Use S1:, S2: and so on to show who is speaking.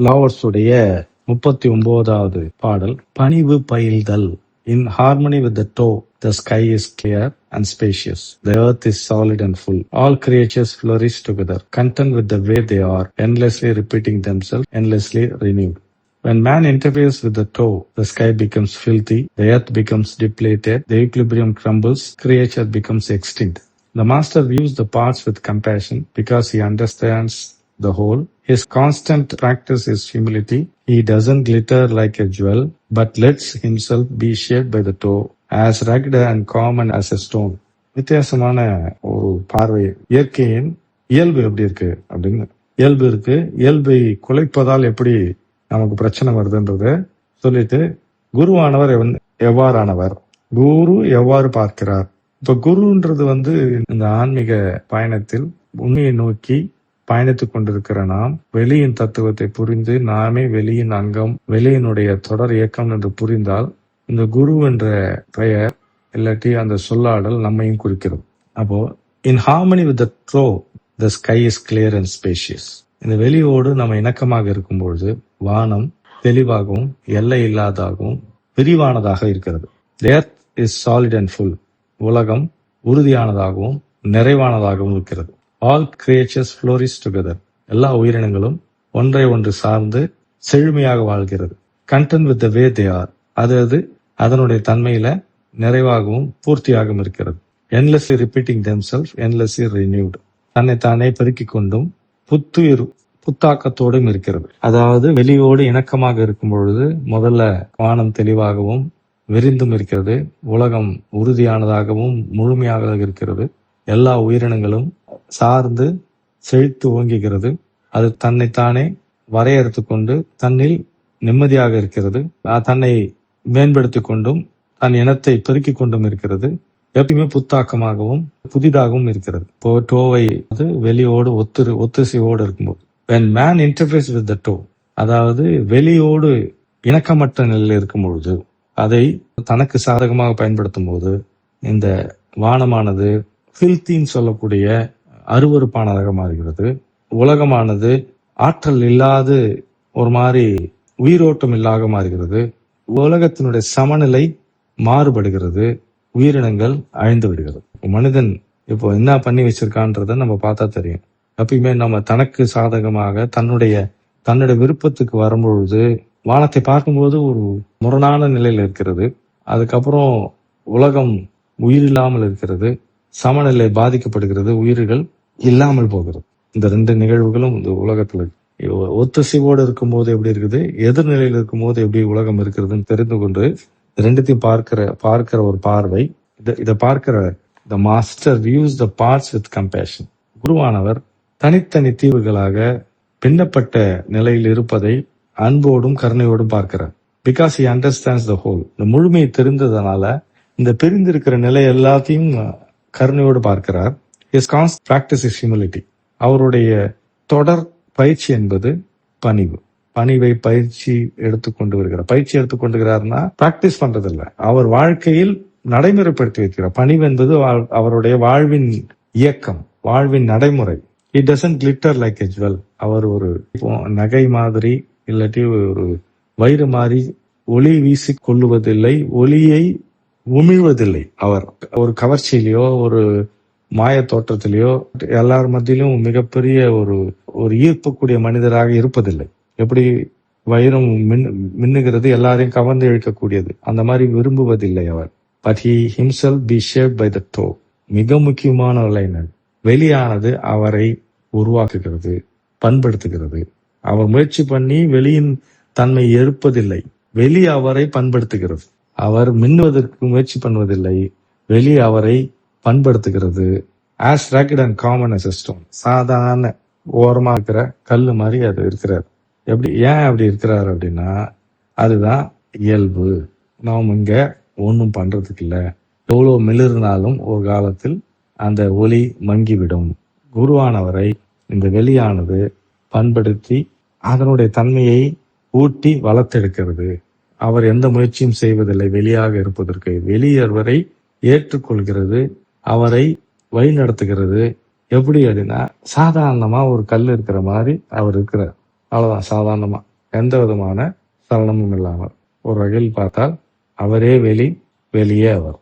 S1: லாவர்ஸுடைய 39வது பாடல். பணிவு பயில்தல். In harmony with the toe, the sky is clear and spacious. The earth is solid and full. All creatures flourish together, content with the way they are, endlessly repeating themselves, endlessly renewed. When man interferes with the toe, the sky becomes filthy, the earth becomes depleted, the equilibrium crumbles, creature becomes extinct. The master views the parts with compassion because he understands the whole. His constant practice is humility. He doesn't glitter like a jewel, but lets himself be shaped by the toe, as rugged and common as a stone. வித்தியாசமான ஒரு பார்வை. இயற்கையின் இயல்பு எப்படி இருக்கு அப்படின்னு இயல்பு இருக்கு. இயல்பை குலைப்பதால் எப்படி நமக்கு பிரச்சனை வருதுன்றத சொல்லிட்டு, குருவானவர் எவ்வாறானவர், குரு எவ்வாறு பார்க்கிறார். இப்ப குருன்றது இந்த ஆன்மீக பயணத்தில் உண்மையை நோக்கி பயணித்துக் கொண்டிருக்கிற நாம் வெளியின் தத்துவத்தை புரிந்து நாமே வெளியின் அங்கம், வெளியினுடைய தொடர் இயக்கம் என்று புரிந்தால் இந்த குரு என்ற பெயர் இல்லாட்டி அந்த சொல்லாடல் நம்மையும் குறிக்கிறது. அப்போ இன் harmony with the throw the sky is clear and spacious. இந்த வெளியோடு நம்ம இணக்கமாக இருக்கும்பொழுது வானம் தெளிவாகவும் எல்லை இல்லாததாகவும் விரிவானதாக இருக்கிறது. The earth is solid and full. உலகம் உறுதியானதாகவும் நிறைவானதாகவும் இருக்கிறது. All creatures flourish together. எல்லா உயிரினங்களும் ஒன்றை ஒன்று சார்ந்து செழுமையாக வாழ்கிறது. Content with the way they are. அது அதனுடைய தன்மையில நிறைவாகவும் பூர்த்தியாகவும் இருக்கிறது. Endlessly repeating themselves, endlessly renewed. தன்னைத்தானே பெருக்கிக் கொண்டும் புத்தாக்கத்தோடும் இருக்கிறது. அதாவது வெளியோடு இணக்கமாக இருக்கும் பொழுது முதல்ல வானம் தெளிவாகவும் விரிந்தும் இருக்கிறது. உலகம் உறுதியானதாகவும் முழுமையாக இருக்கிறது. எல்லா உயிரினங்களும் சார்ந்து செழித்து ஓங்குகிறது. அது தன்னைத்தானே வரையறுத்து கொண்டு தன்னில் நிம்மதியாக இருக்கிறது. தன்னை மேம்படுத்திக் கொண்டும் தன் இனத்தை பெருக்கிக் கொண்டும் இருக்கிறது. எப்பயுமே புத்தாக்கமாகவும் புதிதாகவும் இருக்கிறது. இப்போ டோவை வெளியோடு ஒத்திசைவோடு இருக்கும்போது, when man interferes with the toe, அதாவது வெளியோடு இணக்கமற்ற நிலையில் இருக்கும் பொழுது அதை தனக்கு சாதகமாக பயன்படுத்தும் போது இந்த வானமானது ஃபில்தின்னு சொல்லக்கூடிய அருவருப்பானதாக மாறுகிறது. உலகமானது ஆற்றல் இல்லாது ஒரு மாதிரி உயிரோட்டம் இல்லாத மாறுகிறது. உலகத்தினுடைய சமநிலை மாறுபடுகிறது. உயிரினங்கள் அழிந்து விடுகிறது. மனிதன் இப்போ என்ன பண்ணி வச்சிருக்கான்றத நம்ம பார்த்தா தெரியும். எப்பயுமே நம்ம தனக்கு சாதகமாக தன்னுடைய விருப்பத்துக்கு வரும்பொழுது வானத்தை பார்க்கும்போது ஒரு முரணான நிலையில இருக்கிறது. அதுக்கப்புறம் உலகம் உயிரில்லாமல் இருக்கிறது. சமநிலை பாதிக்கப்படுகிறது. உயிர்கள் இல்லாமல் போகிறது. இந்த ரெண்டு நிகழ்வுகளும் இந்த உலகத்துல ஒத்திசைவோடு இருக்கும் போது எப்படி இருக்குது, எதிர்நிலையில் இருக்கும் போது எப்படி உலகம் இருக்கிறதுன்னு தெரிந்து கொண்டு ரெண்டுத்தையும் பார்க்கிற ஒரு பார்வை. இதை பார்க்கிற the master views the parts with compassion. குருவானவர் தனித்தனி தீவுகளாக பின்னப்பட்ட நிலையில் இருப்பதை அன்போடும் கருணையோடும் பார்க்கிறார். Because he understands the whole. இந்த முழுமையை தெரிந்ததனால இந்த பிரிந்திருக்கிற நிலை எல்லாத்தையும் கருணையோடு பார்க்கிறார். his constant practice is humility. அவருடைய தொடர் பயிற்சி என்பது பணிவு. பணிவை பயிற்சி எடுத்துக்கொண்டு வருகிறார். பயிற்சி எடுத்துக்கொண்டு வருகிறார்னா பிராக்டிஸ் பண்றதில்ல, அவர் வாழ்க்கையில் நடைமுறைப்படுத்தி வைக்கிறார். பணிவு என்பது அவருடைய வாழ்வின் இயக்கம், வாழ்வின் நடைமுறை. He doesn't glitter like a jewel. அவர் ஒரு நகை மாதிரி இல்லாட்டி ஒரு வயிறு மாதிரி ஒளி வீசி கொள்ளுவதில்லை, ஒளியை உமிழ்வதில்லை. அவர் ஒரு கவர்ச்சியிலையோ ஒரு மாய தோற்றத்திலேயோ எல்லார் மத்தியிலும் மிகப்பெரிய ஒரு ஈர்ப்பக்கூடிய மனிதராக இருப்பதில்லை. எப்படி வைரம் மின்னுகிறது, எல்லாரையும் கவர்ந்து இழுக்கக்கூடியது, அந்த மாதிரி விரும்புவதில்லை அவர். But he himself be shaped by the toe. மிக முக்கியமான நிலையினர் வெளியானது அவரை உருவாக்குகிறது, பண்படுத்துகிறது. அவர் முயற்சி பண்ணி வெளியின் தன்மை எழுப்பதில்லை, வெளி அவரை பண்படுத்துகிறது. அவர் மின்னுவதற்கு முயற்சி பண்ணுவதில்லை, வெளி அவரை பண்படுத்துகிறது. as rugged and common as a stone. சாதாரண ஓரமா இருக்கிற கல்லு மாதிரி அது இருக்கிறார். ஏன் அப்படி இருக்கிறார் அப்படின்னா அதுதான் இயல்பு. நாம் இங்க ஒன்றும் பண்றதுக்கு இல்லை. எவ்வளவு மிளிர்னாலும் ஒரு காலத்தில் அந்த ஒளி மங்கிவிடும். குருவானவரை இந்த வெளியானது பண்படுத்தி அதனுடைய தன்மையை ஊட்டி வளர்த்தெடுக்கிறது. அவர் எந்த முயற்சியும் செய்வதில்லை வெளியாக இருப்பதற்கு. வெளியவரை ஏற்றுக்கொள்கிறது, அவரை வழி நடத்துகிறது. எப்படி அப்படின்னா சாதாரணமா ஒரு கல் இருக்கிற மாதிரி அவர் இருக்கிறார். அவ்வளவுதான், சாதாரணமா. எந்த விதமான சலனமும் இல்லாமல். ஒரு வகையில் பார்த்தால் அவரே வெளி, வெளியே அவர்.